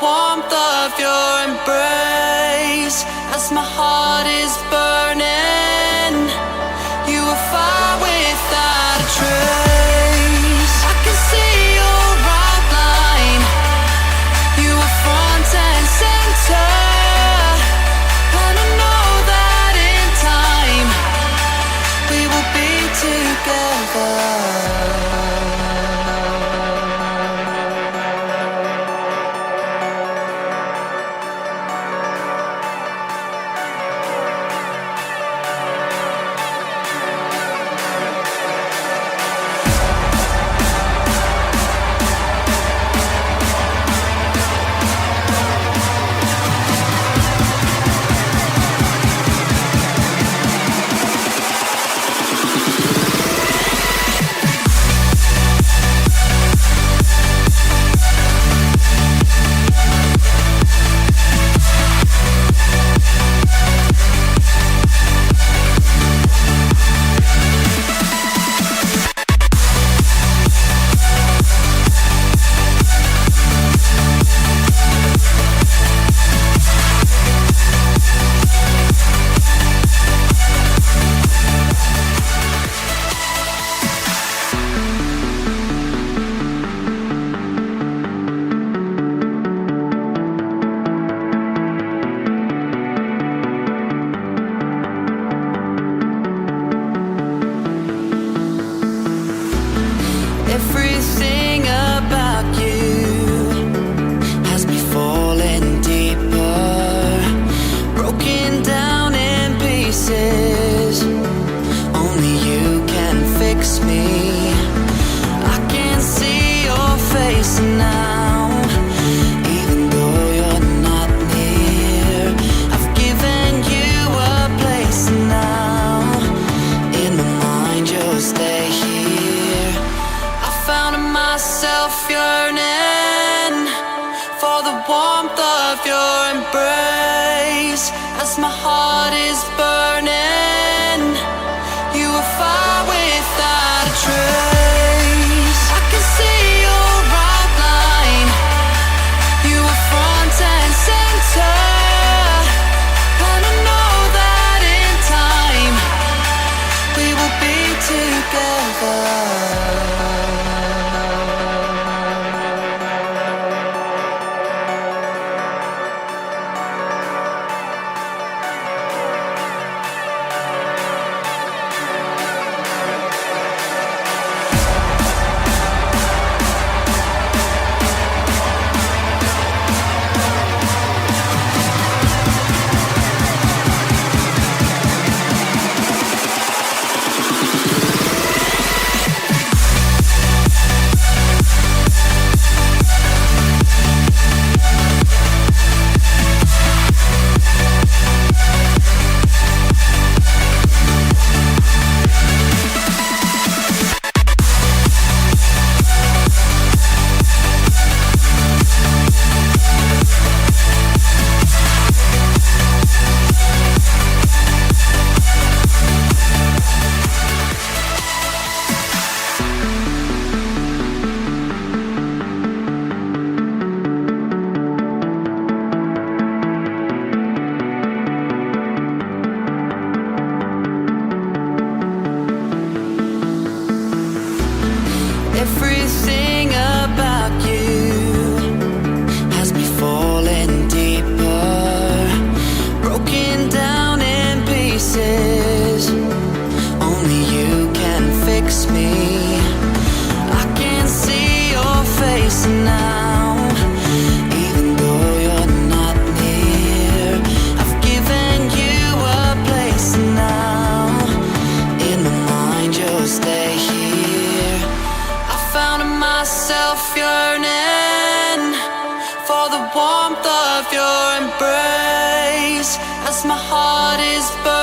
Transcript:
warmth of your embrace. As my heart is burning, you are fire without a trace. I can see your outline, you are front and center, and I know that in time we will be together. Everything about you has me falling deeper, broken down in pieces. Only you can fix me. I can see your face now, even though you're not near. I've given you a place now. In my mind you'll stay here. Found myself yearning for the warmth of your embrace. As my heart is burning, you are fire without a trace. I can see your outline, you are front and center, and I know that in time we will be together. Everything about you has me falling deeper, broken down in pieces. Only you can fix me. I can see your face now, even though you're not near. I've given you a place now. In my mind you'll stay here. Found myself yearning for the warmth of your embrace. As my heart is burning,